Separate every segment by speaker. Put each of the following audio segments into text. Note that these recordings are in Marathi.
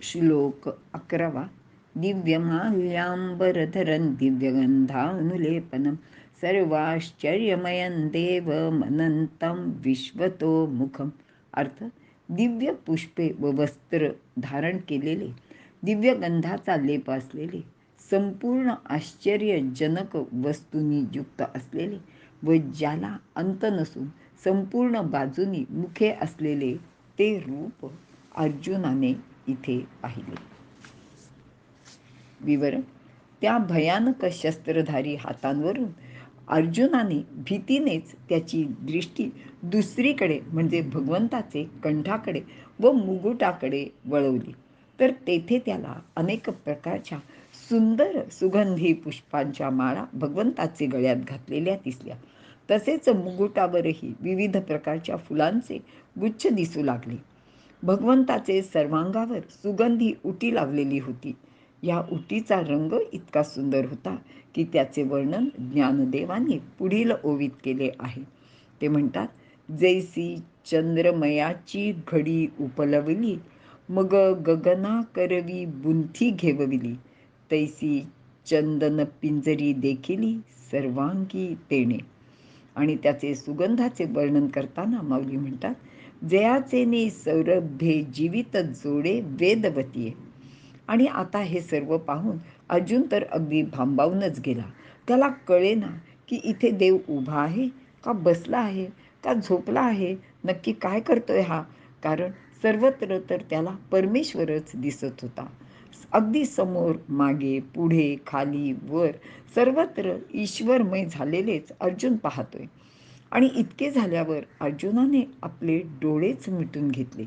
Speaker 1: श्लोक 11. दिव्यमाल्याम्बरधरं दिव्यगन्धानुलेपनं सर्वाश्चर्यमयं देवमनन्तं विश्वतोमुखम. अर्थ: दिव्य पुष्पे व वस्त्र धारण केलेले, दिव्य गंधाचा लेप असलेले, संपूर्ण आश्चर्यजनक वस्तूंनी युक्त असलेले व ज्याला अंत नसून संपूर्ण बाजूनी मुखे असलेले ते रूप अर्जुनाने इथे पाहिले. विवरण: त्या भयानक शस्त्रधारी हातांवरून अर्जुनाने भीतीनेच त्याची दृष्टी दुसरीकडे म्हणजे भगवंताचे कंठाकडे व मुकुटाकडे वळवली, तर तेथे त्याला अनेक प्रकारच्या सुंदर सुगंधी पुष्पांच्या माळा भगवंताचे गळ्यात घातलेल्या दिसल्या. तसेच मुकुटावरही विविध प्रकारच्या फुलांचे गुच्छ दिसू लागले. भगवंताचे सर्वांगावर सुगंधी उटी लावलेली होती. या उटीचा रंग इतका सुंदर होता की त्याचे वर्णन ज्ञानदेवांनी पुढील ओवीत केले आहे. ते म्हणतात: जैसी चंद्रमयाची घडी उपलवली, मग गगना करवी बुंथी घेवविली, तैसी चंदन पिंजरी देखिली सर्वांगी तेणे. आणि त्याचे सुगंधाचे वर्णन करताना माऊली म्हणतात: जयाचेने सौरभे जीवित जोडे वेदवतीये. आणि आता हे सर्व पाहून अर्जुन तर अगदी भांबावूनच गेला. त्याला कळेना की इथे देव उभा आहे का बसला आहे का झोपला आहे, नक्की काय करतोय हा. कारण सर्वत्र तर त्याला परमेश्वरच दिसत होता. अगदी समोर, मागे, पुढे, खाली, वर सर्वत्र ईश्वरमय झालेलेच अर्जुन पाहतोय. आणि इतके झाल्यावर अर्जुनाने आपले डोळेच मिटून घेतले,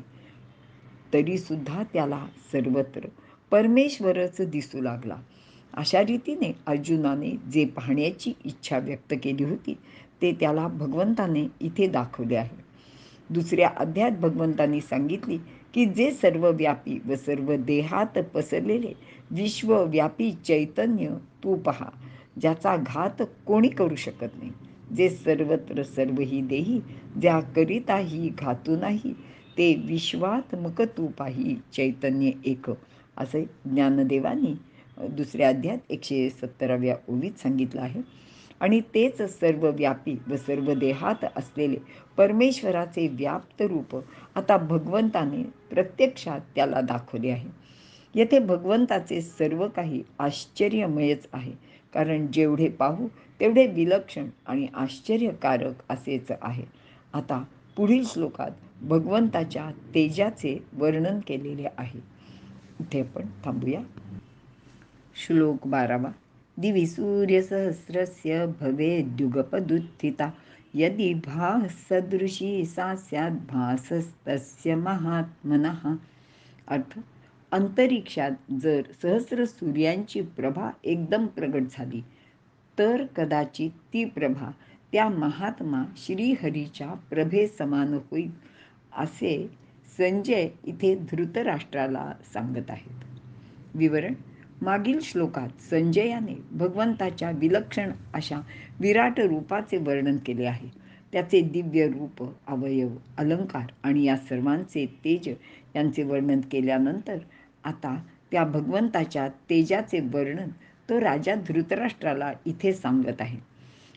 Speaker 1: तरी सुद्धा त्याला सर्वत्र परमेश्वरच दिसू लागला. अशा रीतीने अर्जुनाने जे पाहण्याची इच्छा व्यक्त केली होती ते त्याला भगवंताने इथे दाखवले आहे. दुसऱ्या अध्यायात भगवंतांनी सांगितली की जे सर्वव्यापी व सर्व देहात पसरलेले विश्वव्यापी चैतन्य तू पहा, ज्याचा घात कोणी करू शकत नाही, जे सर्वत्र सर्वही देही, ज्याकरिताही घातू नाही, ते विश्वात्मक तू पाही चैतन्य एक, असे ज्ञानदेवांनी दुसऱ्या अध्यायात 170व्या ओवीत सांगितलं आहे. आणि तेच सर्वव्यापी व सर्व देहात असलेले परमेश्वराचे व्याप्त रूप आता भगवंताने प्रत्यक्षात त्याला दाखवले आहे. येथे भगवंताचे सर्व काही आश्चर्यमयच आहे, कारण जेवढे पाहू तेवढे विलक्षण आणि आश्चर्यकारक असेच आहे. आता पुढील श्लोकात भगवंताच्या तेजाचे वर्णन केलेले आहे. इथे आपण थांबूया. श्लोक 12. दिवि सूर्यसहस्रस्य भवेद्युगपदुत्थिता, यदि भाससदृशी सा स्यात् भासस्तस्य महात्मनः. अर्थ: अंतरिक्षात जर सहस्र सूर्यांची प्रभा एकदम प्रगट झाली तर कदाचित ती प्रभा त्या महात्मा श्रीहरीच्या प्रभे समान होईल, असे संजय इथे धृतराष्ट्राला सांगत आहेत. विवरण: मागील श्लोकात संजयाने भगवंताच्या विलक्षण अशा विराट रूपाचे वर्णन केले आहे. त्याचे दिव्य रूप, अवयव, अलंकार आणि या सर्वांचे तेज यांचे वर्णन केल्यानंतर आता त्या भगवंताच्या तेजाचे वर्णन तो राजा धृतराष्ट्राला इथे सांगत आहे.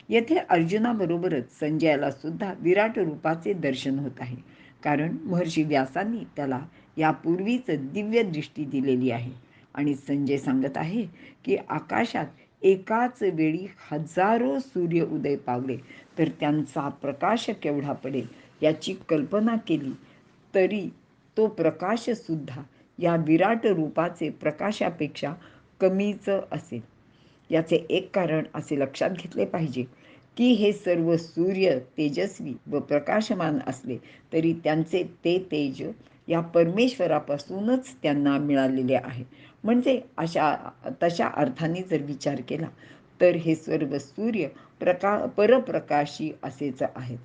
Speaker 1: येथे अर्जुनाबरोबरच संजयाला सुद्धा विराट रूपाचे दर्शन होत आहे, कारण महर्षी व्यासांनी त्याला यापूर्वीच दिव्य दृष्टी दिलेली आहे. आणि संजय सांगत आहे की आकाशात एकाच वेळी हजारो सूर्य उदय पावले तर त्यांचा प्रकाश केवढा पडेल याची कल्पना केली तरी तो प्रकाश सुद्धा या विराट रूपाचे प्रकाशापेक्षा कमीच असेल. याचे एक कारण असे लक्षात घेतले पाहिजे की हे सर्व सूर्य तेजस्वी व प्रकाशमान असले तरी त्यांचे ते तेज या परमेश्वरापासूनच त्यांना मिळालेले आहे. म्हणजे तशा अर्थाने जर विचार केला तर हे सर्व सूर्य परप्रकाशी असेच आहेत.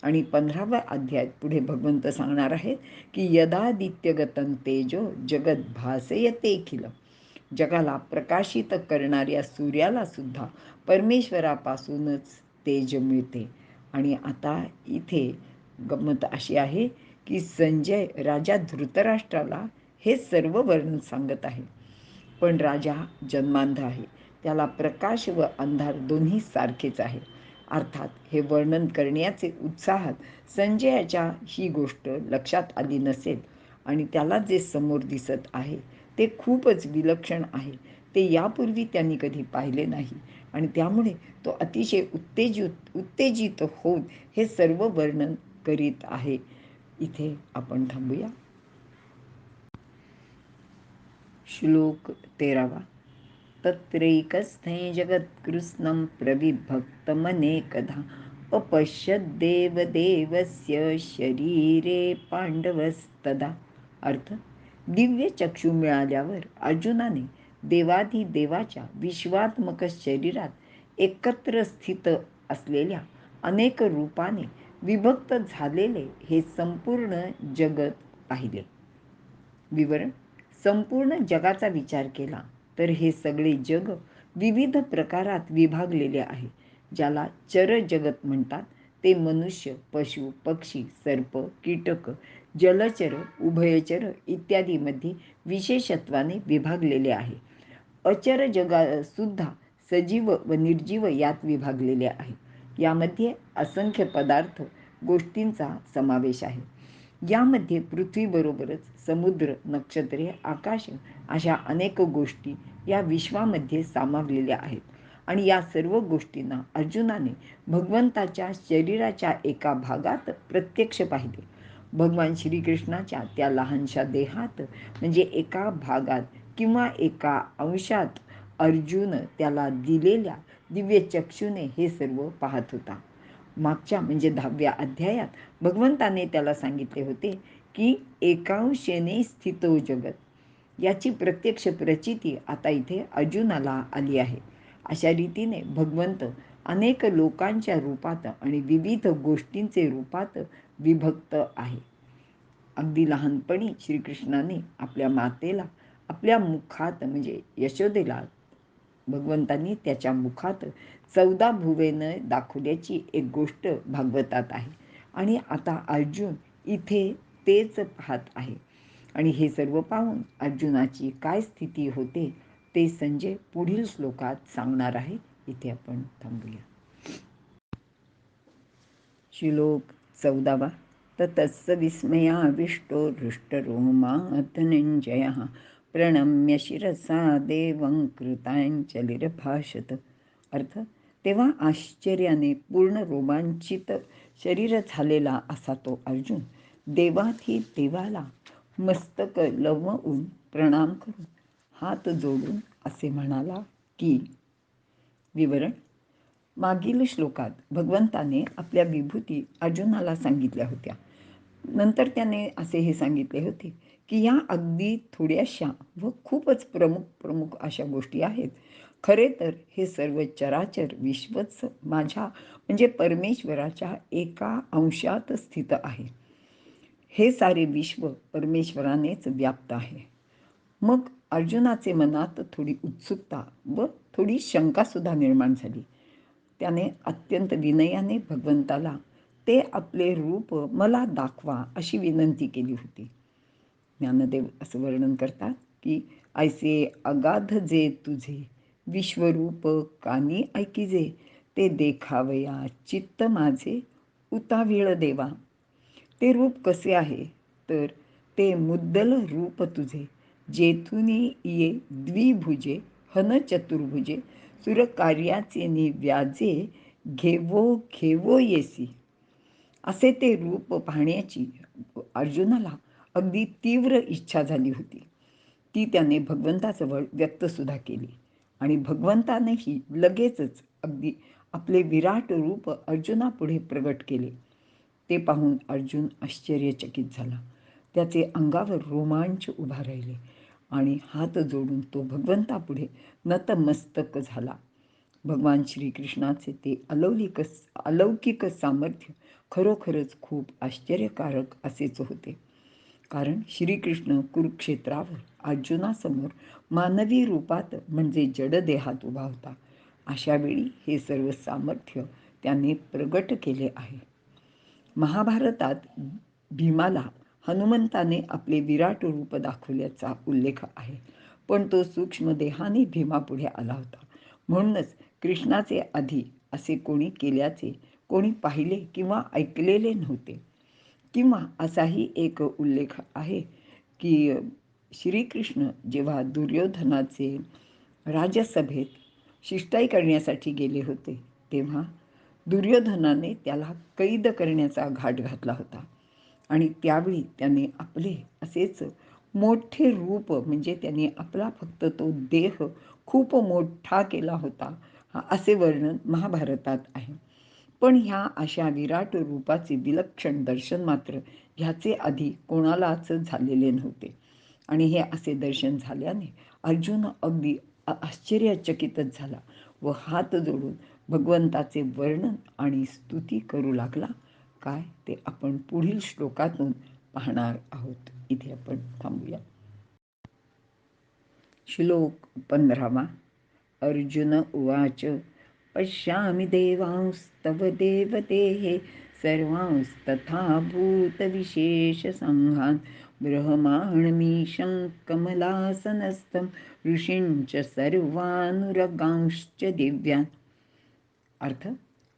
Speaker 1: आणि 15व्या अध्यायात पुढे भगवंत सांगणार आहेत की यदादित्यगतं तेजो जगत भासयतेखिल. जगाला प्रकाशित करणाऱ्या सूर्याला सुद्धा परमेश्वरापासूनच तेज मिळते. आणि आता इथे गंमत अशी आहे की संजय राजा धृतराष्ट्राला हे सर्व वर्णन सांगत आहे. पण राजा जन्मांध आहे, त्याला प्रकाश व अंधार दोन्ही सारखेच आहे. अर्थात हे वर्णन करण्याचे उत्साहात संजयाच्या ही गोष्ट लक्षात आली नसेल आणि त्याला जे समोर दिसत आहे ते खूपच विलक्षण आहे, ते यापूर्वी त्यांनी कधी पाहिले नाही आणि त्यामुळे तो अतिशय उत्तेजित होऊन हे सर्व वर्णन करीत आहे. इथे आपण थांबूया. श्लोक 13. तत्रैकस्थं जगत्कृत्स्नं प्रविभक्तमनेकधा अपश्यद्देवदेवस्य शरीरे पांडवस्तदा. अर्थ: दिव्य चक्षु मिळाल्यावर अर्जुनाने देवाधिदेवाच्या विश्वात्मक शरीरात एकत्र स्थित असलेल्या अनेक रूपाने विभक्त झालेले हे संपूर्ण जगत पाहिले. विवरण: संपूर्ण जगाचा विचार केला तर हे सगळे जग विविध प्रकारात विभागलेले आहे. ज्याला चर जगत म्हणतात ते मनुष्य, पशु, पक्षी, सर्प, कीटक, जलचर, उभयचर इत्यादीमध्ये विशेषत्वाने विभागलेले आहे. अचर जगासुद्धा सजीव व निर्जीव यात विभागलेले आहे. यामध्ये असंख्य पदार्थ गोष्टींचा समावेश आहे. यामध्ये पृथ्वीबरोबरच समुद्र, नक्षत्रे, आकाश अशा अनेक गोष्टी या विश्वामध्ये सामावलेल्या आहेत आणि या सर्व गोष्टींना अर्जुनाने भगवंताच्या शरीराच्या एका भागात प्रत्यक्ष पाहिले. भगवान श्रीकृष्णाच्या त्या लहानशा देहात म्हणजे एका भागात किंवा एका अंशात अर्जुन त्याला दिलेल्या दिव्य चक्षुने हे सर्व पाहत होता. मागच्या म्हणजे 10व्या अध्यायात भगवंताने त्याला सांगितले होते की एकांशेने स्थितो जगत. याची प्रत्यक्ष प्रचिती आता इथे अर्जुनाला आली आहे. अशा रीतीने भगवंत अनेक लोकांच्या रूपात आणि विविध गोष्टींचे रूपात विभक्त आहे. अगदी लहानपणी श्रीकृष्णाने आपल्या मातेला आपल्या मुखात म्हणजे यशोदेला भगवंतांनी त्याच्या मुखात 14 भुवने दाखवल्याची एक गोष्ट भागवतात आहे आणि आता अर्जुन इथे तेच पाहत आहे. आणि हे सर्व पाहून अर्जुनाची काय स्थिती होते ते संजय पुढील श्लोकात सांगणार आहे. इथे आपण थांबूया. श्लोक 14. ततस्य विस्मयाविष्टो हृष्टरोमा धनंजयः प्रणम्य शिरसा देवं कृतांजलिर्भाषत. अर्थ: तेव्हा आश्चर्याने पूर्ण रोमांचित शरीर झालेला असा तो अर्जुन देवाला मस्तक लवून प्रणाम करून हात जोडून असे म्हणाला की. विवरण: मागील श्लोकात भगवंताने आपल्या विभूती अर्जुनाला सांगितल्या होत्या. नंतर त्याने असे हे सांगितले होते की या अगदी थोड्याशा व खूपच प्रमुख अशा गोष्टी आहेत. खरे तर हे सर्व चराचर विश्वच माझ्या म्हणजे परमेश्वराच्या एका अंशात स्थित आहे. हे सारे विश्व परमेश्वरानेच व्याप्त आहे. मग अर्जुनाचे मनात थोडी उत्सुकता व थोडी शंकासुद्धा निर्माण झाली. त्याने अत्यंत विनयाने भगवंताला ते आपले रूप मला दाखवा अशी विनंती केली होती. ज्ञानदेव असं वर्णन करतात की ऐसे अगाध जे तुझे विश्वरूप कानी ऐकिजे ते देखावया चित्त माझे उतावीळ देवा. ते रूप कसे आहे तर ते मुद्दल रूप तुझे जेथुनी ये द्विभुजे हन चतुर्भुजे सुरकार्याचे व्याजे घेवो येसी. असे ते रूप पाहण्याची अर्जुनाला अगदी तीव्र इच्छा झाली होती. ती त्याने भगवंताजवळ व्यक्तसुद्धा केली आणि भगवंतानेही लगेचच अगदी आपले विराट रूप अर्जुनापुढे प्रगट केले. ते पाहून अर्जुन आश्चर्यचकित झाला. त्याचे अंगावर रोमांच उभा राहिले आणि हात जोडून तो भगवंतापुढे नतमस्तक झाला. भगवान श्रीकृष्णाचे ते अलौकिक सामर्थ्य खरोखरच खूप आश्चर्यकारक असेच होते. कारण श्रीकृष्ण कुरुक्षेत्रावर अर्जुनासमोर मानवी रूपात म्हणजे जडदेहात उभा होता. अशावेळी हे सर्व सामर्थ्य त्याने प्रगट केले आहे. महाभारतात भीमाला हनुमंताने आपले विराट रूप दाखवल्याचा उल्लेख आहे, पण तो सूक्ष्म देहाने भीमापुढे आला होता. म्हणूनच कृष्णाचे आधी असे कोणी केल्याचे कोणी पाहिले किंवा ऐकलेले नव्हते. किंवा असाही एक उल्लेख आहे की श्रीकृष्ण जेव्हा दुर्योधनाचे राजसभेत शिष्टाई करण्यासाठी गेले होते, तेव्हा दुर्योधनाने त्याला कैद करण्याचा घाट घातला होता. आणि त्यावेळी त्याने आपले असेच मोठे रूप, म्हणजे त्याने आपला फक्त तो देह खूप मोठा केला होता, असे वर्णन महाभारतात आहे. पण ह्या अशा विराट रूपाचे विलक्षण दर्शन मात्र ह्याचे आधी कोणालाच झालेले नव्हते. आणि हे असे दर्शन झाल्याने अर्जुन अगदी आश्चर्यचकितच झाला व हात जोडून भगवंताचे वर्णन आणि स्तुती करू लागला. काय ते आपण पुढील श्लोकातून पाहणार आहोत. इथे आपण थांबूया. श्लोक 15. अर्जुन उवाच पश्यामि देवांस्तव देवतेः सर्वांस्तथा भूतविशेषसङ्घान् ब्रह्माण्डमीशं कमलासनस्थं ऋषींच सर्वानुरगांश्च दिव्यान्. अर्थ,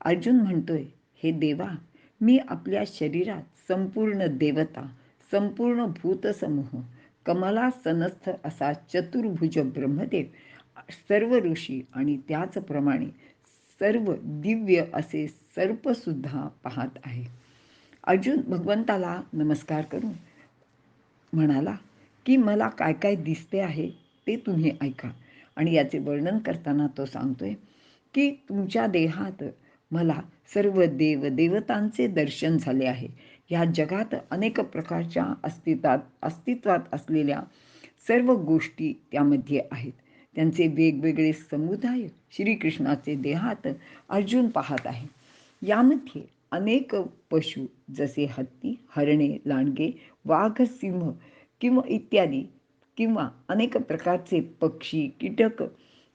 Speaker 1: अर्जुन म्हणतोय, हे देवा, मी आपल्या शरीरात संपूर्ण देवता, संपूर्ण भूतसमूह, कमलासनस्थ असा चतुर्भुज ब्रह्मदेव, सर्व ऋषी आणि त्याचप्रमाणे सर्व दिव्य असे सर्पसुद्धा पाहत आहे. अर्जुन भगवंताला नमस्कार करून म्हणाला की मला काय काय दिसते आहे ते तुम्ही ऐका. आणि याचे वर्णन करताना तो सांगतोय की तुमच्या देहात मला सर्व देवदेवतांचे दर्शन झाले आहे. ह्या जगात अनेक प्रकारच्या अस्तित्वात असलेल्या सर्व गोष्टी त्यामध्ये आहेत. त्यांचे वेगवेगळे समुदाय श्रीकृष्णाचे देहात अर्जुन पाहत आहे. यामध्ये अनेक पशु जसे हत्ती, हरणे, लांडगे, वाघ, सिंह किंवा इत्यादी, किंवा अनेक प्रकारचे पक्षी, कीटक,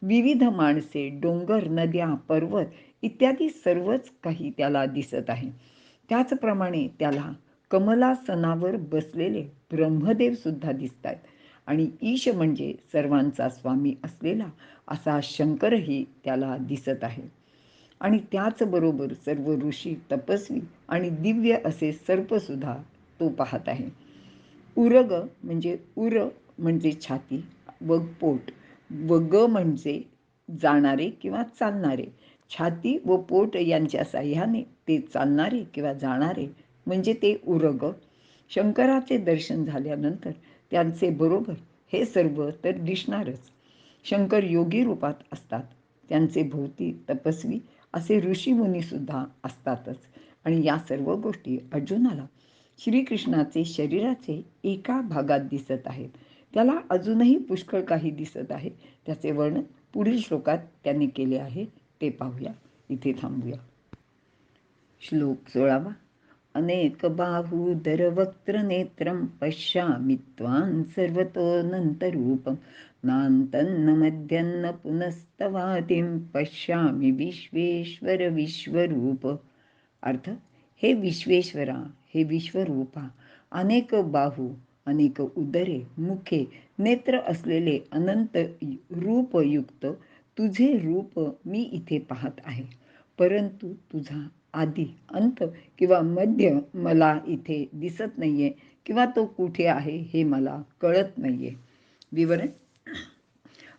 Speaker 1: विविध माणसे, डोंगर, नद्या, पर्वत इत्यादी सर्वच काही त्याला दिसत आहे. त्याचप्रमाणे त्याला कमलासनावर बसलेले ब्रह्मदेव सुद्धा दिसत आहेत. आणि ईश म्हणजे सर्वांचा स्वामी असलेला असा शंकरही त्याला दिसत आहे. आणि त्याचबरोबर सर्व ऋषी, तपस्वी आणि दिव्य असे सर्पसुद्धा तो पाहत आहे. उरग म्हणजे उर म्हणजे छाती व पोट, व ग म्हणजे जाणारे किंवा चालणारे. छाती व पोट यांच्या साह्याने ते चालणारे किंवा जाणारे म्हणजे ते उरग. शंकराचे दर्शन झाल्यानंतर त्यांचे बरोबर हे सर्व तर दिसणारच. शंकर योगी रूपात असतात. त्यांचे भोवती तपस्वी असे ऋषीमुनीसुद्धा असतातच. आणि या सर्व गोष्टी अर्जुनाला श्रीकृष्णाचे शरीराचे एका भागात दिसत आहेत. त्याला अजूनही पुष्कळ काही दिसत आहे. त्याचे वर्णन पुढील श्लोकात त्यांनी केले आहे, ते पाहूया. इथे थांबूया. श्लोक 16. अनेक बाहूदर वक्त्र नेत्रं पश्यामि त्वां सर्वतोऽनन्तरूपं नान्तन्न मध्यन्न पुनस्तवादिं पश्यामि विश्वेश्वर विश्वरूप. अर्थ, हे विश्वेश्वरा, हे विश्वरूपा, अनेक बाहू, अनेक उदरे, मुखे, नेत्र असलेले अनंत रूपयुक्त तुझे रूप मी इथे पाहत आहे. परंतु तुझा आदी, अंत किंवा मध्य मला इथे दिसत नाहीये, किंवा तो कुठे आहे हे मला कळत नाहीये. विवरण.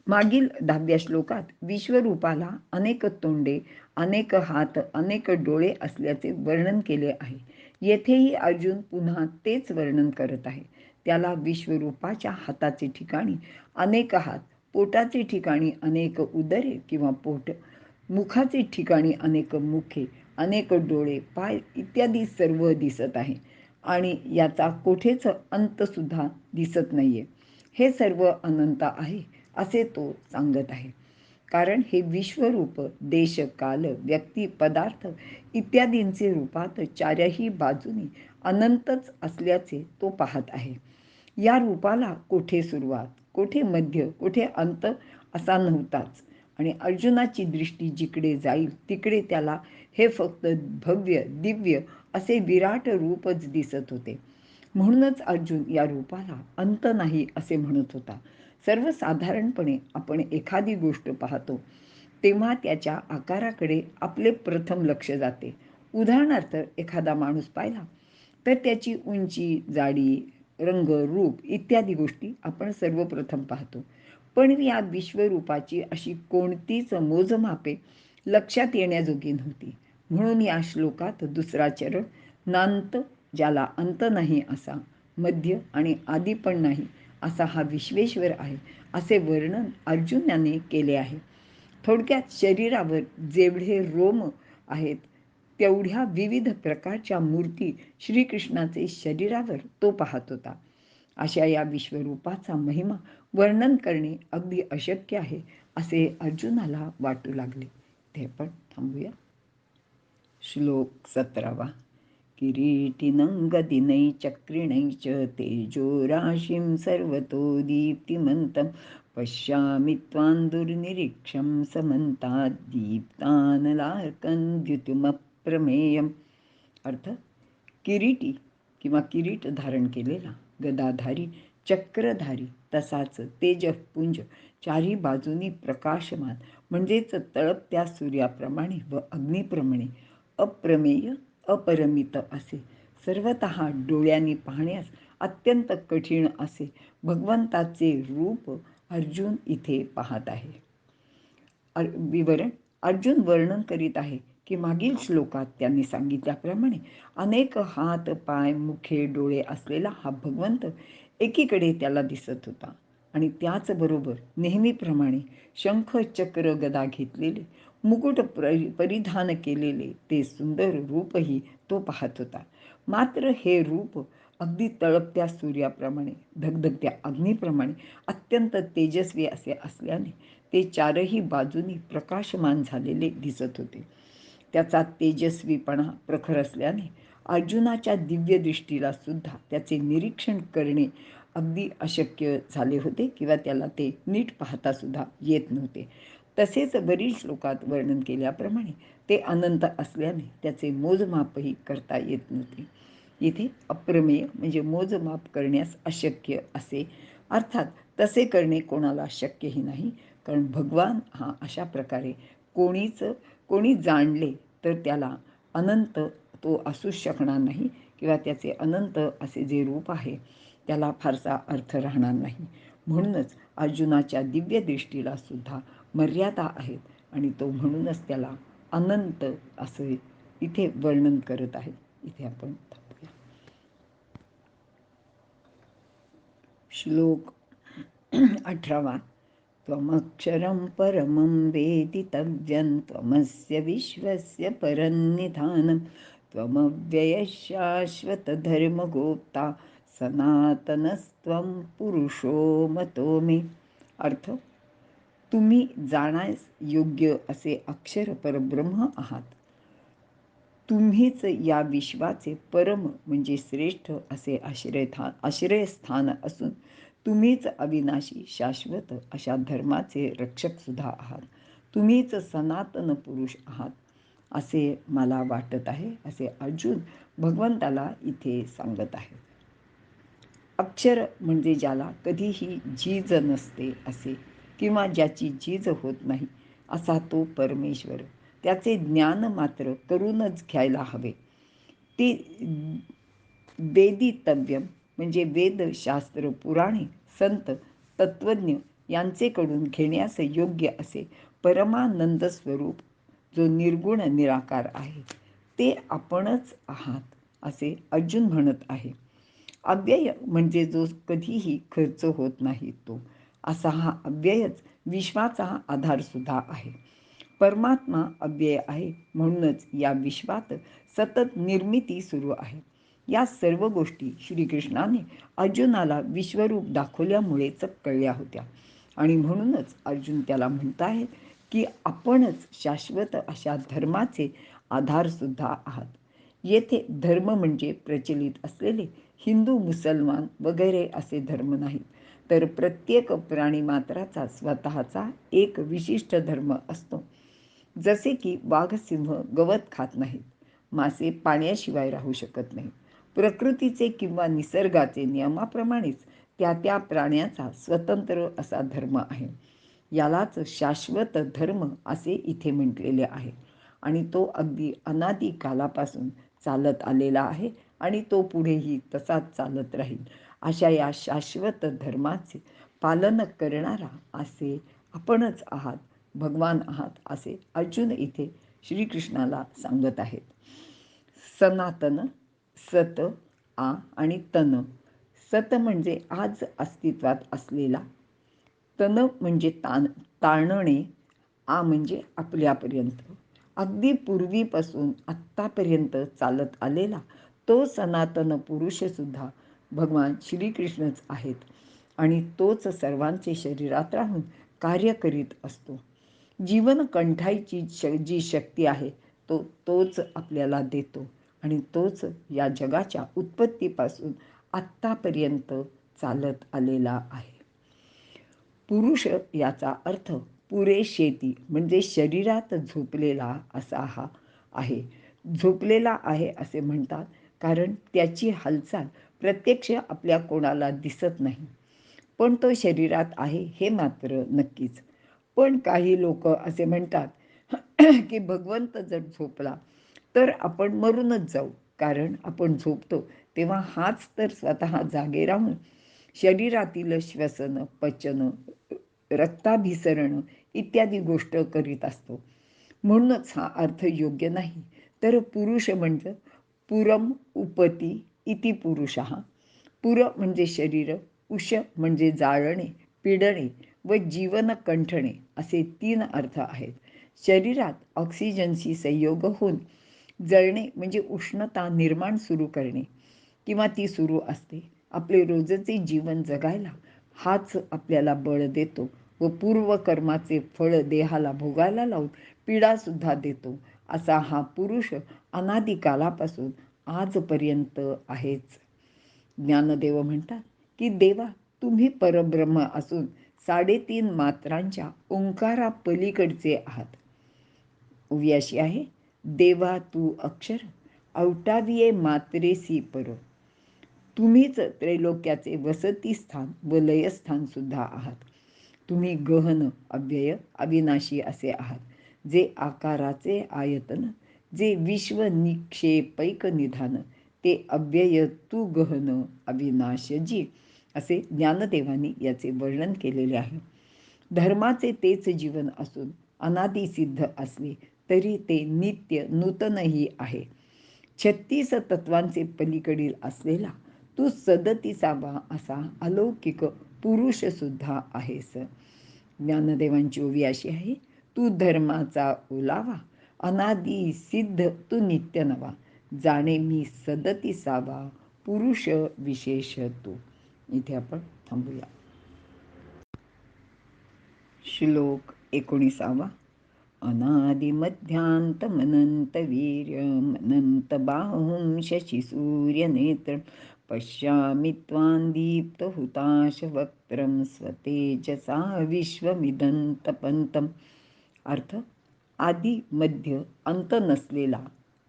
Speaker 1: मागील 10व्या श्लोकात विश्वरूपाला अनेक तोंडे, अनेक हात, अनेक डोळे असल्याचे वर्णन केले आहे. येथेही अर्जुन पुन्हा तेच वर्णन करत आहे. त्याला विश्वरूपाच्या हाताचे ठिकाणी अनेक हात, पोटाचे ठिकाणी अनेक उदरे किंवा पोट, मुखाचे ठिकाणी अनेक मुखे, अनेक डोळे, पाय इत्यादी सर्व दिसत आहे. आणि याचा कोठेच अंतसुद्धा दिसत नाहीये. हे सर्व अनंत आहे असे तो सांगत आहे. कारण हे विश्वरूप देश, काल, व्यक्ती, पदार्थ इत्यादींचे रूपात चारही बाजूनी अनंतच असल्याचे तो पाहत आहे. या रूपाला कोठे सुरुवात, कोठे मध्य, कोठे अंत असा नव्हताच. आणि अर्जुनाची दृष्टी जिकडे जाईल तिकडे त्याला हे फक्त भव्य, दिव्य असे विराट रूपच दिसत होते. म्हणूनच अर्जुन या रूपाला अंत नाही असे म्हणत होता. सर्वसाधारणपणे आपण एखादी गोष्ट पाहतो तेव्हा त्याच्या आकाराकडे आपले प्रथम लक्ष जाते. उदाहरणार्थ एखादा माणूस पाहिला तर त्याची उंची, जाडी, रंग, रूप इत्यादी गोष्टी आपण सर्वप्रथम पाहतो. पण या विश्वरूपाची अशी कोणतीच मोजमापे लक्षात येण्याजोगी नव्हती. म्हणून या श्लोकात दुसरा चरण नांत, ज्याला अंत नाही असा, मध्य आणि आदी पण नाही असा हा विश्वेश्वर आहे, असे वर्णन अर्जुनाने केले आहे. थोडक्यात शरीरावर जेवढे रोम आहेत तेवढ्या विविध प्रकारच्या मूर्ती श्रीकृष्णाचे शरीरावर तो पाहत होता. अशा या विश्वरूपाचा महिमा वर्णन करणे अगदी अशक्य आहे असे अर्जुनाला वाटू लागले. ते पण थांबूया. श्लोक 17. किरीटिनं गदिनैश्चक्रिणैश्च तेजोराशिं सर्वतो दीप्तिमन्तं पश्यामि त्वां दुर्निरीक्षं समन्ताद् दीप्तानलार्कं द्युतिमप्रमेयम्. अर्थ, किरीटी किंवा किरीट धारण केलेला, गदाधारी, चक्रधारी, तसाच तेजपुंज चारी बाजूनी प्रकाशमान म्हणजेच तळपत्या सूर्याप्रमाणे व अग्निप्रमाणे अप्रमेय, अपरिमित असे, सर्वतः डोळ्यांनी पाहण्यास अत्यंत कठीण असे भगवंताचे रूप अर्जुन इथे पाहत आहे. विवरण. अर्जुन वर्णन करीत आहे की मागील श्लोकात त्यांनी सांगितल्याप्रमाणे अनेक हात, पाय, मुखे, डोळे असलेला हा भगवंत एकीकडे त्याला दिसत होता आणि त्याचबरोबर नेहमीप्रमाणे शंख, चक्र, गदा घेतलेले, मुकुट परिधान केलेले ते सुंदर रूपही तो पाहत होता. मात्र हे रूप अगदी तळपत्या सूर्याप्रमाणे, धगधगत्या अग्नीप्रमाणे अत्यंत तेजस्वी असे असल्याने ते चारही बाजूनी प्रकाशमान झालेले दिसत होते. त्याचा तेजस्वीपणा प्रखर असल्याने अर्जुनाच्या दिव्य दृष्टीला सुद्धा त्याचे निरीक्षण करणे अगदी अशक्य झाले होते किंवा त्याला ते नीट पाहता सुद्धा येत नव्हते. तसेच वरील श्लोकात वर्णन केल्याप्रमाणे ते अनंत असल्याने त्याचे मोजमापही करता येत नव्हते. इथे अप्रमेय म्हणजे मोजमाप करण्यास अशक्य असे, अर्थात तसे करणे कोणाला शक्यही नाही, कारण भगवान हा अशा प्रकारे कोणी जाणले तर त्याला अनंत तो असूच शकणार नाही किंवा त्याचे अनंत असे जे रूप आहे त्याला फारसा अर्थ राहणार नाही. म्हणूनच अर्जुनाच्या दिव्य दृष्टीला सुद्धा मर्यादा आहेत आणि तो म्हणूनच त्याला अनंत असे इथे वर्णन करत आहे. इथे आपण थांबूया. श्लोक 18. त्वमक्षरं परमं वेदितव्यं त्वमस्य विश्वस्य परन्निधानं त्वमव्ययः शाश्वतधर्मगोप्ता सनातनस्त्वं पुरुषो मतो मे. अर्थ, तुम्ही जाण्यास योग्य असे अक्षर परब्रह्म आहात. तुम्हीच या विश्वाचे परम म्हणजे श्रेष्ठ असे आश्रयस्थान असून तुम्हीच अविनाशी, शाश्वत अशा धर्माचे रक्षक सुद्धा आहात. तुम्हीच सनातन पुरुष आहात असे मला वाटत आहे, असे अर्जुन भगवंताला इथे सांगत आहे. अक्षर म्हणजे ज्याला कधीही झीज नसते असे, किंवा ज्याची झीज होत नाही असा तो परमेश्वर. त्याचे ज्ञान मात्र करूनच घ्यायला हवे. ते वेदितव्यम म्हणजे वेद, शास्त्र, पुराणे, संत, तत्वज्ञ यांचेकडून घेण्यास योग्य असे परमानंद स्वरूप जो निर्गुण निराकार आहे ते आपणच आहात असे अर्जुन म्हणत आहे. अव्यय म्हणजे जो कधीही खर्च होत नाही तो, असा हा अव्ययच विश्वाचा आधारसुद्धा आहे. परमात्मा अव्यय आहे, म्हणूनच या विश्वात सतत निर्मिती सुरू आहे. या सर्व गोष्टी श्रीकृष्णाने अर्जुनाला विश्वरूप दाखवल्यामुळेच कळल्या होत्या आणि म्हणूनच अर्जुन त्याला म्हणत आहेत की आपणच शाश्वत अशा धर्माचे आधारसुद्धा आहात. येथे धर्म म्हणजे प्रचलित असलेले हिंदू, मुसलमान वगैरे असे धर्म नाहीत, तर प्रत्येक प्राणीमात्राचा स्वतःचा एक विशिष्ट धर्म असतो. जसे की वाघ, सिंह गवत खात नाहीत, मासे पाण्याशिवाय राहू शकत नाहीत, प्रकृतीचे किंवा निसर्गाचे नियमाप्रमाणेच त्या त्या प्राण्याचा स्वतंत्र असा धर्म आहे. यालाच शाश्वत धर्म असे इथे म्हटलेले आहे. आणि तो अगदी अनादी कालापासून चालत आलेला आहे आणि तो पुढेही तसाच चालत राहील. अशा या शाश्वत धर्माचे पालन करणारा असे आपणच आहात, भगवान आहात, असे अर्जुन इथे श्रीकृष्णाला सांगत आहेत. सनातन, सत, आ आणि तन. सत म्हणजे आज अस्तित्वात असलेला, तन म्हणजे ताणणे, आ म्हणजे आपल्यापर्यंत, अगदी पूर्वीपासून आत्तापर्यंत चालत आलेला तो सनातन पुरुषसुद्धा भगवान श्रीकृष्णच आहेत. आणि तोच सर्वांचे शरीरात राहून कार्य करीत असतो. जीवन कंठायची जी शक्ती आहे तोच आपल्याला देतो आणि तोच या जगाच्या उत्पत्तीपासून आत्तापर्यंत चालत आलेला आहे. पुरुष याचा अर्थ पुरेशेती म्हणजे शरीरात झोपलेला असा हा आहे. झोपलेला आहे असे म्हणतात कारण त्याची हालचाल प्रत्यक्ष आपल्या कोणाला दिसत नाही, पण तो शरीरात आहे हे मात्र नक्कीच. पण काही लोक असे म्हणतात की भगवंत जर झोपला तर आपण मरूनच जाऊ, कारण आपण झोपतो तेव्हा हाच तर स्वतः जागे राहून शरीरातील श्वसन, पचन, रक्ताभिसरण इत्यादी गोष्ट करीत असतो. म्हणूनच हा अर्थ योग्य नाही. तर पुरुष म्हणजे पुरम उपती इति पुरुषः. पुर म्हणजे शरीर, उष म्हणजे जाळणे, पिडणे व जीवन कंठणे असे 3 अर्थ आहेत. शरीरात ऑक्सिजनशी संयोग होऊन जळणे म्हणजे उष्णता निर्माण सुरू करणे किंवा ती सुरू असते. आपले रोजचे जीवन जगायला हाच आपल्याला बळ देतो व पूर्वकर्माचे फळ देहाला भोगायला लावून पीडासुद्धा देतो. असा हा पुरुष अनादिकालापासून आजपर्यंत आहेच. ज्ञानदेव म्हणतात की देवा, तुम्ही परब्रह्म असून 3.5 मात्रांच्या ओंकारा पलीकडचे आहात. उभी अशी आहे, देवा तू अक्षर, अवटाविये मात्रेसी पर. तुम्हीच त्रैलोक्याचे वसतिस्थान व लयस्थान सुद्धा आहात. तुम्ही गहन, अव्यय, अविनाशी असे आहात, जे आकाराचे आयतन, जे विश्व निक्षेपैक निधान, ते अव्यय तू गहन अविनाशजी असे ज्ञानदेवांनी याचे वर्णन केलेले आहे. धर्माचे तेच जीवन असून अनादिसिद्ध असले तरी ते नित्य नूतनही आहे. 36 तत्वांचे पलीकडील असलेला तू 37वा असा अलौकिक पुरुष सुद्धा आहेस. ज्ञानदेवांची ओवी अशी आहे, तू धर्माचा ओलावा, अनादी सिद्ध तू नित्य नवा, जाणे मी 37वा पुरुष विशेष तू. इथे आपण थांबूया. श्लोक 19. अनादिमध्यान्तमनन्तवीर्यमनन्तबाहुं शशिसूर्यनेत्रं पश्यामि त्वां दीप्तहुताशवक्त्रं स्वतेजसा विश्वमिदं तपन्तम्. अर्थ, आदि मध्य अंत नसलेला,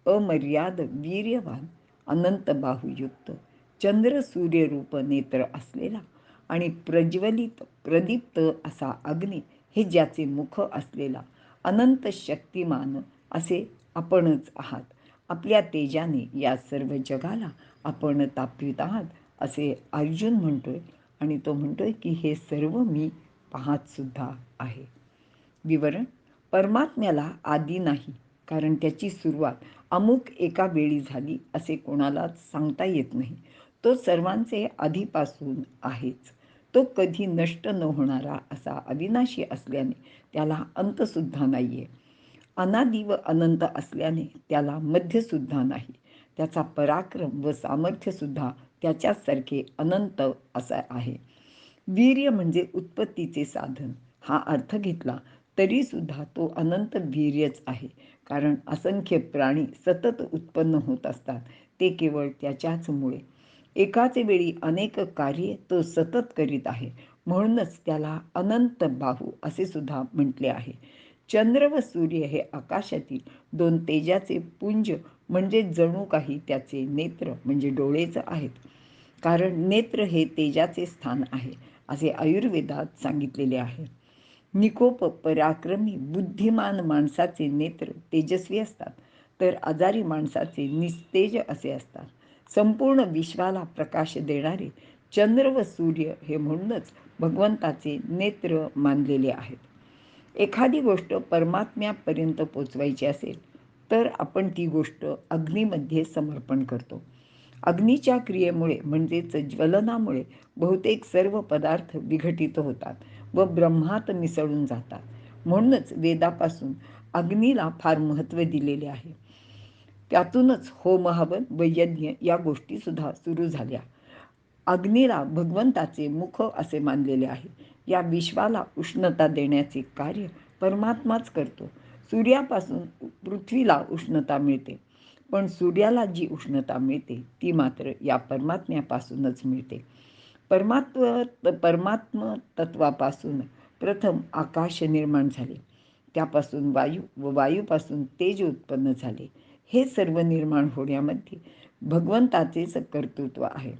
Speaker 1: अमर्याद वीर्यवान, अनंत बाहुयुक्त, चंद्र सूर्यरूप नेत्र असलेला आणि प्रज्वलित प्रदीप्त असा अग्नी हे ज्याचे मुख असलेला अनंत शक्तिमान असे आपणच आहात. आपल्या तेजाने या सर्व जगाला आपण तापवित आहात असे अर्जुन म्हणतोय आणि तो म्हणतोय की हे सर्व मी पाहत सुद्धा आहे. विवरण, परमात्म्याला आदी नाही, कारण त्याची सुरुवात अमुक एका वेळी झाली असे कोणालाच सांगता येत नाही. तो सर्वांचे आधीपासून आहेच. तो कधी नष्ट न होणारा असा अविनाशी असल्याने त्याला अंतसुद्धा नाही आहे. अनादि व अनंत असल्याने त्याला मध्यसुद्धा नाही. त्याचा पराक्रम व सामर्थ्यसुद्धा त्याच्यासारखे अनंत असा आहे. वीर्य म्हणजे उत्पत्तीचे साधन हा अर्थ घेतला तरीसुद्धा तो अनंत वीर्यच आहे, कारण असंख्य प्राणी सतत उत्पन्न होत असतात ते केवळ त्याच्याचमुळे. एकाच वेळी अनेक कार्ये तो सतत करीत आहे, म्हणूनच त्याला अनंत बाहू असे सुद्धा म्हटले आहे. चंद्र व सूर्य हे आकाशातील 2 तेजाचे पुंज म्हणजे जणू काही त्याचे नेत्र म्हणजे डोळेच आहेत. कारण नेत्र हे तेजाचे स्थान आहे असे आयुर्वेदात सांगितलेले आहे. निकोप पराक्रमी बुद्धिमान माणसाचे नेत्र तेजस्वी असतात, तर आजारी माणसाचे निस्तेज असे असतात. संपूर्ण विश्वाला प्रकाश देणारे चंद्र व सूर्य हे म्हणूनच भगवंताचे नेत्र मानलेले आहेत. एखादी गोष्ट परमात्म्यापर्यंत पोचवायची असेल तर आपण ती गोष्ट अग्नीमध्ये समर्पण करतो. अग्नीच्या क्रियेमुळे म्हणजेच ज्वलनामुळे बहुतेक सर्व पदार्थ विघटित होतात व ब्रह्मात मिसळून जातात. म्हणूनच वेदापासून अग्नीला फार महत्त्व दिलेले आहे. त्यातूनच होम हवन व यज्ञ या गोष्टीसुद्धा सुरू झाल्या. अग्नीला भगवंताचे मुख असे मानलेले आहे. या विश्वाला उष्णता देण्याचे कार्य परमात्माच करतो. सूर्यापासून पृथ्वीला उष्णता मिळते, पण सूर्याला जी उष्णता मिळते ती मात्र या परमात्म्यापासूनच मिळते. परमात्म तत्वापासून प्रथम आकाश निर्माण झाले, त्यापासून वायू व वायूपासून तेज उत्पन्न झाले. हे सर्व निर्माण होण्यामध्ये भगवंताचेच कर्तृत्व आहे.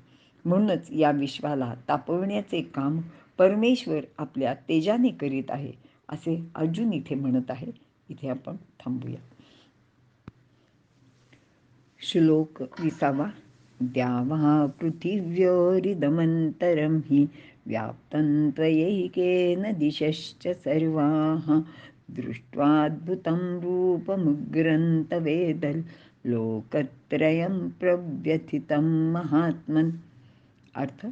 Speaker 1: म्हणूनच या विश्वाला तापवण्याचे काम परमेश्वर आपल्या तेजाने करीत आहे असे अर्जुन इथे म्हणत आहे. इथे आपण थांबूया. श्लोक 20. द्यावा पृथिव्योरिदमन्तरं हि व्याप्तं त्वयैकेन दिशश्च सर्वाः दृष्ट्वाद्भुतं रूपमुग्रं तवेदं लोकत्रयं प्रव्यथितं महात्मन्. अर्थ: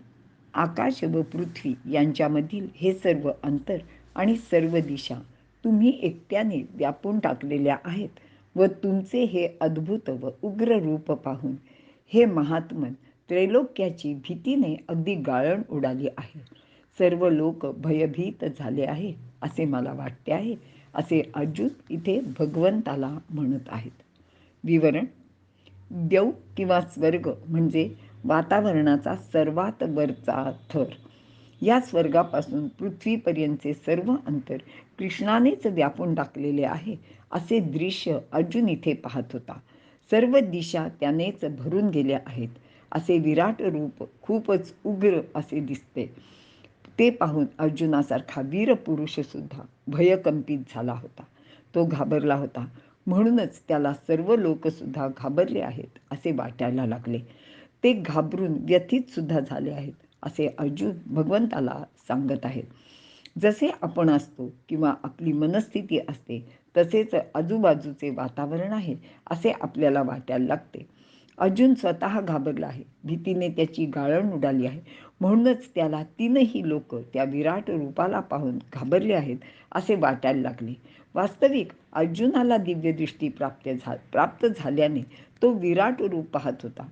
Speaker 1: आकाश व पृथ्वी यांच्यामधील हे सर्व अंतर आणि सर्व दिशा तुम्ही एकट्याने व्यापून टाकलेल्या आहेत व तुमचे हे अद्भुत व उग्र रूप पाहून हे महात्मन त्रैलोक्याची भीतीने अगदी गाळण उडाली आहे. सर्व लोक भयभीत झाले आहे असे मला वाटते आहे, असे अर्जुन इथे भगवंताला म्हणत आहेत. विवरण: देव किंवा स्वर्ग म्हणजे वातावरणाचा सर्वात वरचा थर. या स्वर्गापासून पृथ्वीपर्यंतचे सर्व अंतर कृष्णानेच व्यापून टाकलेले आहे असे दृश्य अर्जुन इथे पाहत होता. सर्व दिशा त्यानेच भरून गेल्या आहेत असे विराट रूप खूपच उग्र असे दिसते. ते पाहून अर्जुनासारखा वीर पुरुष सुद्धा भयकंपित झाला होता. तो घाबरला होता. म्हणूनच त्याला सर्व लोक सुद्धा घाबरले आहेत असे वाटायला लागले. ते घाबरून व्यथित सुद्धा झाले आहेत असे अर्जुन भगवंताला सांगत आहेत. जसे आपण असतो किंवा आपली मनस्थिती असते तसेच आजूबाजूचे वातावरण आहे असे आपल्याला वाटायला लागते. अर्जुन स्वतः घाबरला आहे. भीतीने त्याची गाळण उडाली आहे. म्हणूनच त्याला तीनही लोक त्या विराट रूपाला पाहून घाबरले आहेत असे वाटायला लागले. वास्तविक अर्जुनाला दिव्यदृष्टी प्राप्त झाल्याने तो विराट रूप पाहत होता.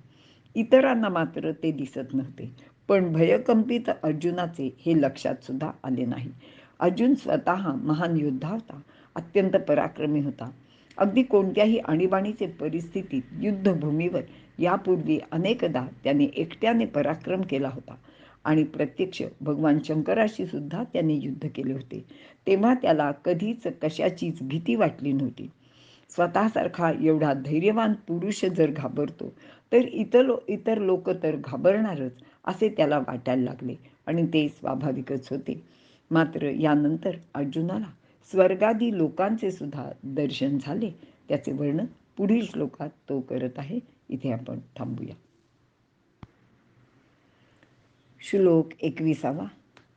Speaker 1: इतरांना मात्र ते दिसत नव्हते. पण भयकंपित अर्जुनाचे हे लक्षात सुद्धा आले नाही. अर्जुन स्वतः महान योद्धा होता, अत्यंत पराक्रमी होता. अगदी कोणत्याही आणीबाणीचे परिस्थितीत युद्धभूमीवर यापूर्वी अनेकदा त्याने एकट्याने पराक्रम केला होता आणि प्रत्यक्ष भगवान शंकराशी सुद्धा त्याने युद्ध केले होते. तेव्हा त्याला कधीच कशाचीच भीती वाटली नव्हती. स्वतःसारखा एवढा धैर्यवान पुरुष जर घाबरतो तर इतर लोक तर घाबरणारच असे त्याला वाटायला लागले आणि ते स्वाभाविकच होते. मात्र यानंतर अर्जुनाला स्वर्गादी लोकांचे सुद्धा दर्शन झाले. त्याचे वर्णन पुढील श्लोकात तो करत आहे. इथे आपण थांबूया. श्लोक 21.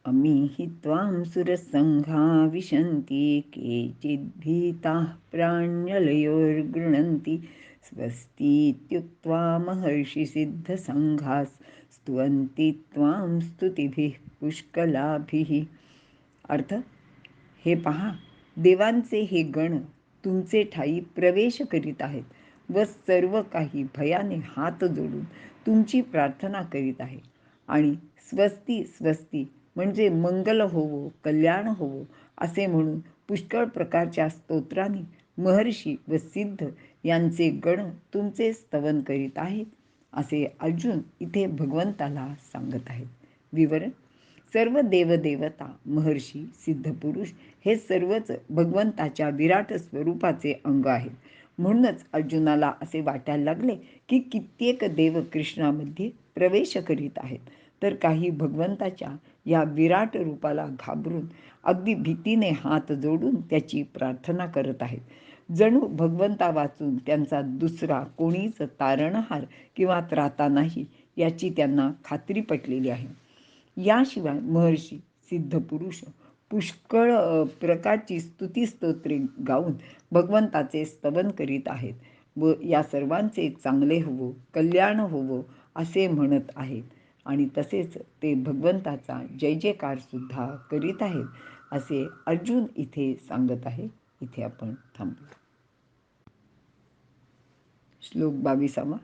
Speaker 1: अमीहि त्वां सुरसंघा विशन्ति केचिद्भीताः प्राञ्जलयोर्गृह्णन्ति स्वस्तीत्युक्त्वा महर्षिसिद्धसंघाः स्तुवन्ति त्वां स्तुतिभिः पुष्कलाभिः. अर्थ: हे पहा, देवांचे हे गण तुमचे ठाई प्रवेश करीत आहेत व सर्व काही भयाने हात जोडून तुमची प्रार्थना करीत आहे. आणि स्वस्ती स्वस्ती म्हणजे मंगल होवो, कल्याण होवो असे म्हणून पुष्कळ प्रकारच्या स्तोत्रांनी महर्षी व सिद्ध यांचे गण तुमचे स्तवन करीत आहेत असे अर्जुन इथे भगवंताला सांगत आहेत. विवरण: सर्व देवदेवता, महर्षी, सिद्धपुरुष हे सर्वच भगवंताच्या विराट स्वरूपाचे अंग आहेत. म्हणूनच अर्जुनाला असे वाटायला लागले की कित्येक देव कृष्णामध्ये प्रवेश करीत आहेत, तर काही भगवंताच्या या विराट रूपाला घाबरून अगदी भीतीने हात जोडून त्याची प्रार्थना करत आहेत. जणू भगवंता वाचून त्यांचा दुसरा कोणीच तारणहार किंवा त्राता नाही याची त्यांना खात्री पटलेली आहे. याशिवाय महर्षी, सिद्धपुरुष पुष्कळ प्रकारची स्तुतिस्तोत्रे गाऊन भगवंताचे स्तवन करीत आहेत व या सर्वांचे चांगले होवो, कल्याण होवो असे म्हणत आहेत. आणि तसेच ते भगवंताचा जय जयकार सुद्धा करीत आहेत असे अर्जुन इथे सांगत आहे. इथे आपण थांबू. श्लोक 22.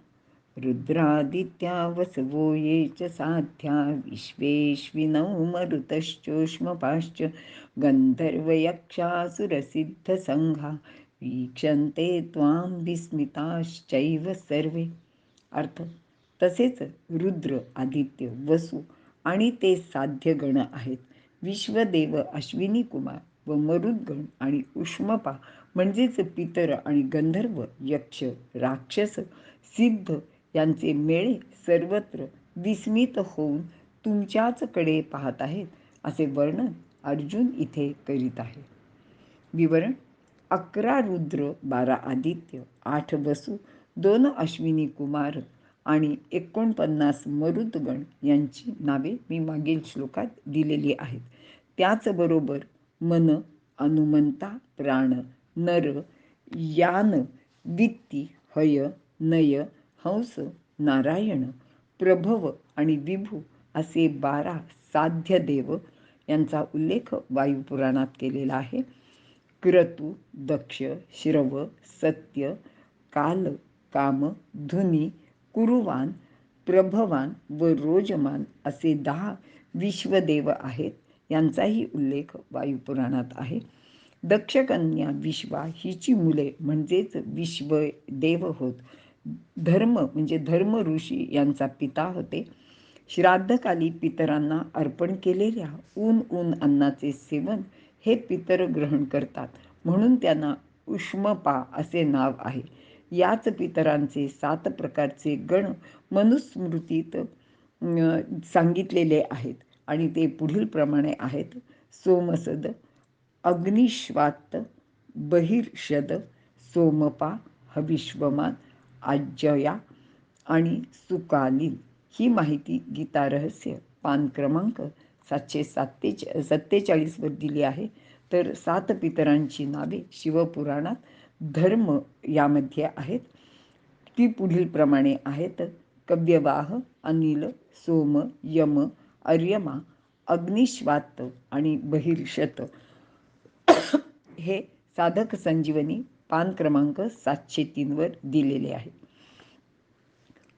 Speaker 1: रुद्रादित्या वसवो ये च साध्या विश्वेश्विनौ मरुतश्चोष्मपाश्च गंधर्वयक्षासुरसिद्धसंघा वीक्षन्ते त्वां विस्मिताश्चैव सर्वे. अर्थ, तसेच रुद्र, आदित्य, वसु आणि ते साध्य गण आहेत. विश्वदेव, अश्विनी कुमार व मरुद्गण आणि उष्मपा म्हणजेच पितर आणि गंधर्व, यक्ष, राक्षस, सिद्ध यांचे मेळे सर्वत्र विस्मित होऊन तुमच्याच कडे पाहत आहेत असे वर्णन अर्जुन इथे करीत आहे. विवरण: 11 रुद्र, 12 आदित्य, 8 वसु, 2 अश्विनी कुमार आणि 49 मरुद्गण यांची नावे मी मागील श्लोकात दिलेली आहेत. त्याचबरोबर मन, अनुमंता, प्राण, नर, यान, वित्ती, हय, नय, हंस, नारायण, प्रभव आणि विभू असे 12 साध्य देव यांचा उल्लेख वायुपुराणात केलेला आहे. क्रतु, दक्ष, श्रव, सत्य, काल, काम, धुनी, कुरुवान, प्रभवान व रोजमान असे 10 विश्वदेव आहेत. यांचाही उल्लेख वायुपुराणात आहे. दक्षकन्या विश्वा हिची मुले म्हणजेच विश्वदेव होत. धर्म म्हणजे धर्म ऋषी यांचा पिता होते. श्राद्धकाली पितरांना अर्पण केलेल्या ऊन अन्नाचे सेवन हे पितर ग्रहण करतात, म्हणून त्यांना उष्मपा असे नाव आहे. याच पितरांचे 7 प्रकारचे गण मनुस्मृतीत सांगितलेले आहेत आणि ते पुढील प्रमाणे आहेत. सोमसद, अग्निश्वात्त, बहिर्षद, सोमपा, हविष्वमान, आज्यया आणि सुकालीन. ही माहिती गीता रहस्य पान क्रमांक 747 वर दिली आहे. तर 7 पितरांची नावे शिवपुराणात धर्म यामध्ये आहेत. ती पुढील प्रमाणे आहेत: कव्यवाह, अनिल, सोम, यम, अर्यमा, अग्निश्वात्त आणि बहिर्षत. हे साधक संजीवनी पान क्रमांक 703 वर दिलेले आहे.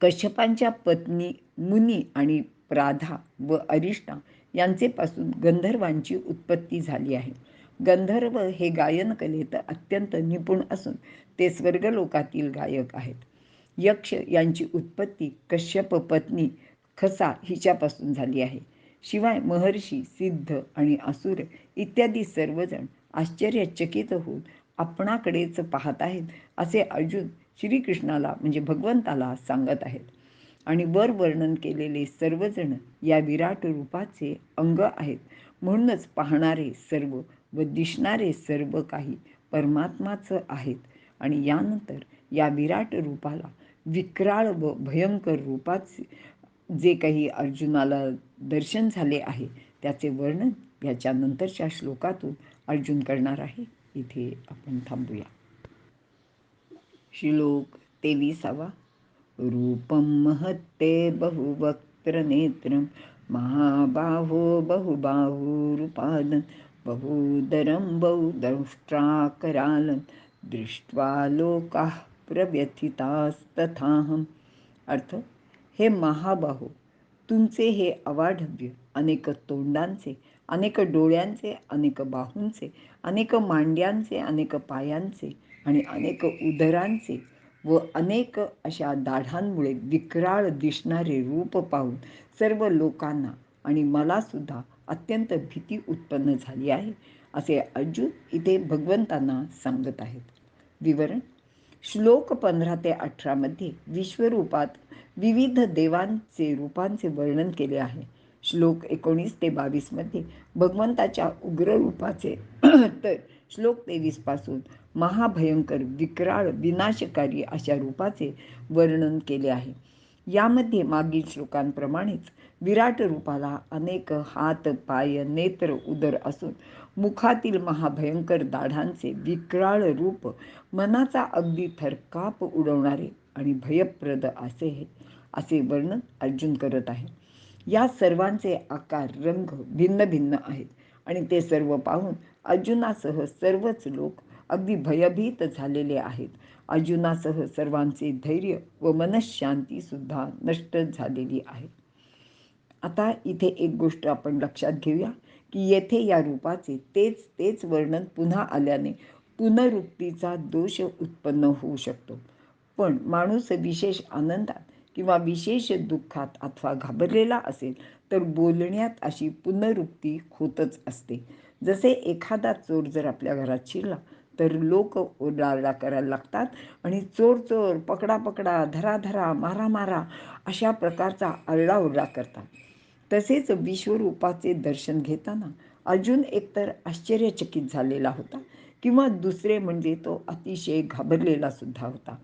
Speaker 1: कश्यपांच्या पत्नी मुनी आणि प्राधा व अरिष्टा यांचे पासून गंधर्वांची उत्पत्ती झाली आहे. गंधर्व हे गायन कलेत अत्यंत निपुण असून ते स्वर्गलोकातील गायक आहेत. यक्ष यांची उत्पत्ती कश्यप पत्नी खसा हिच्यापासून झाली आहे. शिवाय महर्षी, सिद्ध आणि असुर इत्यादी सर्वजण आश्चर्यचकित होऊन आपणाकडेच पाहत आहेत असे अर्जुन श्रीकृष्णाला म्हणजे भगवंताला सांगत आहेत. आणि वर वर्णन केलेले सर्वजण या विराट रूपाचे अंग आहेत. म्हणूनच पाहणारे सर्व व दिसणारे सर्व काही परमात्माच आहेत. आणि यानंतर या विराट रूपाला विक्राळ व भयंकर रूपाचे जे काही अर्जुनाला दर्शन झाले आहे त्याचे वर्णन याच्या नंतरच्या श्लोकातून अर्जुन करणार आहे. इथे आपण थांबूया. श्लोक 23. रूपं महत्ते बहुवक्त्रनेत्रं महाबाहो बहुबाहुरुपादं बहुदरं बहुदंष्ट्राकरालं दृष्ट्वा लोकाः प्रव्यथितास्तथाहं. अर्थ: हे महाबाहो, तुमचे हे अवाढव्य अनेक तोंडांचे, अनेक डोळ्यांचे, अनेक बाहूंचे, अनेक मांड्यांचे, अनेक पायांचे आणि अनेक उदरांचे व अनेक अशा दाढांमुळे विक्राळ दिसणारे रूप पाहून सर्व लोकांना आणि मला सुद्धा अत्यंत भीती उत्पन्न झाली आहे असे अर्जुन इथे भगवंतांना सांगत आहेत. विवरण: श्लोक 15 ते 18 मध्ये विश्वरूपात विविध देवांचे रूपांचे वर्णन केले आहे. श्लोक 19 ते 22 मध्ये भगवंताच्या उग्र रूपाचे तर श्लोक 23 पासून महाभयंकर विक्राळ विनाशकारी अशा रूपाचे वर्णन केले आहे. यामध्ये मागील श्लोकांप्रमाणेच विराट रूपाला अनेक हात, पाय, नेत्र, उदर असून मुखातील महाभयंकर दाढांचे विक्राळ रूप मनाचा अगदी थरकाप उडवणारे आणि भयप्रद असे वर्णन अर्जुन करत आहे. या सर्वांचे आकार, रंग भिन्न भिन्न आहेत आणि ते सर्व पाहून अर्जुनासह सर्वच लोक अगदी भयभीत झालेले आहेत. अर्जुनासह सर्वांचे धैर्य व मनःशांती सुद्धा नष्ट झालेली आहे. आता इथे एक गोष्ट आपण लक्षात घेऊया की येथे या रूपाचे तेच वर्णन पुन्हा आल्याने पुनरुक्तीचा दोष उत्पन्न होऊ शकतो. पण माणूस विशेष आनंदात किंवा विशेष दुःखात अथवा घाबरलेला असेल तर बोलण्यात अशी पुनरुक्ती होतच असते. जसे एखादा चोर जर आपल्या घरात शिरला तर लोक ओरडाआरडा करायला लागतात आणि चोर चोर, पकडा पकडा, धरा धरा, मारा मारा अशा प्रकारचा आरडाओरडा करतात. तसेच विश्वरूपाचे दर्शन घेताना अर्जुन एकतर आश्चर्यचकित झालेला होता किंवा दुसरे म्हणजे तो अतिशय घाबरलेला सुद्धा होता.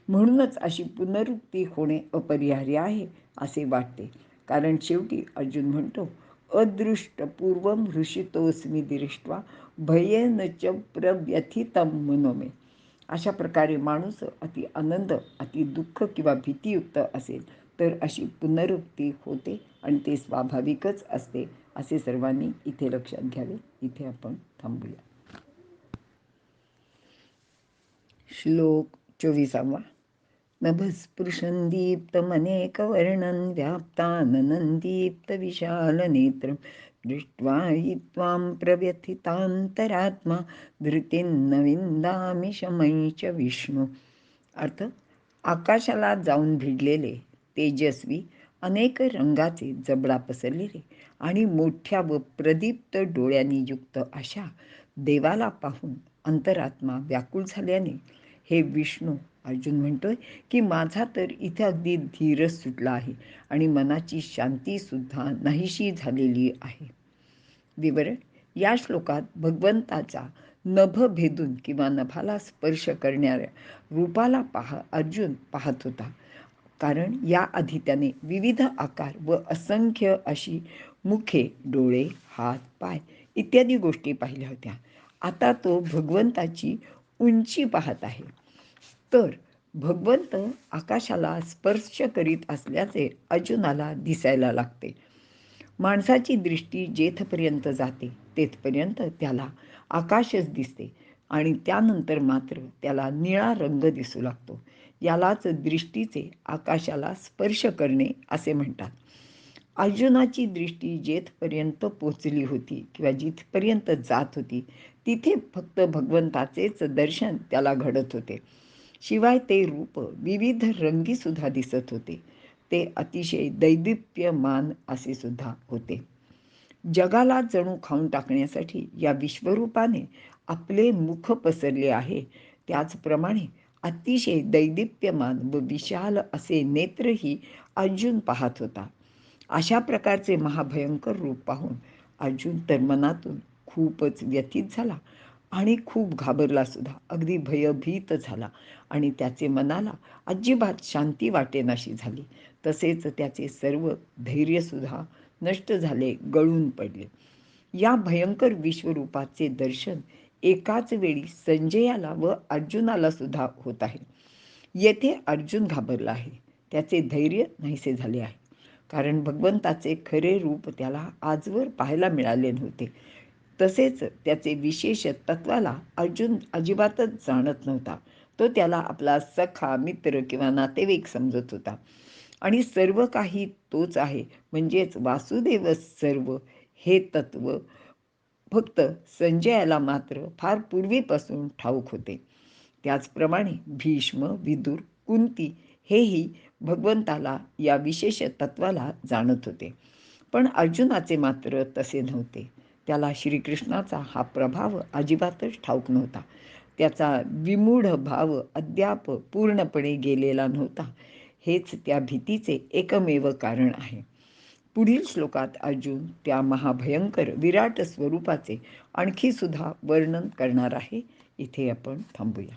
Speaker 1: म्हणूनच अशी पुनरुक्ती होणे अपरिहार्य आहे असे वाटते. कारण शेवटी अर्जुन म्हणतो, अदृष्टपूर्वम हृषितोस्मी दृष्ट्वा भयेन च प्रव्यथितम मनो मे. अशा प्रकारे माणूस अति आनंद, अति दुःख किंवा भीतीयुक्त असेल तर अशी पुनरुक्ती होते आणि ते स्वाभाविकच असते असे सर्वांनी इथे लक्षात घ्यावे. इथे आपण थांबूया. श्लोक 24. नभस्पृशं दीप्तमनेकवर्णं व्याप्ताननं दीप्तविशालनेत्रं दृष्ट्वा हि त्वां प्रव्यथितान्तरात्मा धृतिं न विन्दामि शमं च विष्णू. अर्थ: आकाशाला जाऊन भिडलेले तेजस्वी अनेक रंगाचे जबडा पसरलेले आणि मोठ्या व प्रदीप्त डोळ्यांनी युक्त अशा देवाला पाहून अंतरात्मा व्याकुळ झाल्याने, हे विष्णू, अर्जुन म्हणतोय की माझा तर इथे अगदी धीरच सुटला आहे आणि मनाची शांती सुद्धा नाहीशी झालेली आहे. विवरण: या श्लोकात भगवंताचा नभ भेदून किंवा नभाला स्पर्श करणाऱ्या रूपाला अर्जुन पाहत होता. कारण याआधी त्याने विविध आकार व असंख्य अशी मुखे, डोळे, हात, पाय इत्यादी गोष्टी पाहिल्या होत्या. आता तो भगवंताची उंची पाहत आहे. तर भगवंत आकाशाला स्पर्श करीत असल्याचे अर्जुनाला दिसायला लागते. माणसाची दृष्टी जेथपर्यंत जाते तेथपर्यंत त्याला आकाशच दिसते आणि त्यानंतर मात्र त्याला निळा रंग दिसू लागतो. यालाच दृष्टीचे आकाशाला स्पर्श करणे असे म्हणतात. अर्जुनाची दृष्टी जेथपर्यंत पोचली होती किंवा जिथपर्यंत जात होती तिथे फक्त भगवंताचेच दर्शन त्याला घडत होते. शिवाय ते रूप विविध रंगी सुद्धा दिसत होते. ते अतिशय दैदिप्यमान असे सुद्धा होते. जगाला जणू खाऊन टाकण्यासाठी या विश्वरूपाने आपले मुख पसरले आहे. त्याचप्रमाणे अतिशय दैदिप्यमान व विशाल असे नेत्रही अर्जुन पाहत होता. अशा प्रकारचे महाभयंकर रूप पाहून अर्जुन तर मनातून खूपच व्यथित झाला आणि खूप घाबरला सुद्धा, अगदी भयभीत झाला आणि त्याचे मनाला अजिबात शांती वाटेनाशी झाली. तसेच त्याचे सर्व धैर्यसुद्धा नष्ट झाले, गळून पडले. या भयंकर विश्वरूपाचे दर्शन एकाच वेळी संजयाला व अर्जुनाला सुद्धा होत आहे. येथे अर्जुन घाबरला आहे, त्याचे धैर्य नाहीसे झाले आहे. कारण भगवंताचे खरे रूप त्याला आजवर पाहायला मिळाले नव्हते. तसेच त्याचे विशेष तत्वाला अर्जुन अजिबातच जाणत नव्हता. तो त्याला आपला सखा, मित्र किंवा नातेवाईक समजत होता आणि सर्व काही तोच आहे, म्हणजेच वासुदेव सर्व हे तत्व फक्त संजयाला मात्र फार पूर्वीपासून ठाऊक होते. त्याचप्रमाणे भीष्म, विदुर, कुंती हेही भगवंताला या विशेष तत्वाला जाणत होते. पण अर्जुनाचे मात्र तसे नव्हते. त्याला श्रीकृष्णाचा हा प्रभाव अजिबातच ठाऊक नव्हता. त्याचा विमूढ भाव अद्याप पूर्णपणे गेलेला नव्हता. हेच त्या भीतीचे एकमेव कारण आहे. पुढील श्लोकात अर्जुन त्या महाभयंकर विराट स्वरूपाचे आणखी सुद्धा वर्णन करणार आहे. इथे आपण थांबूया.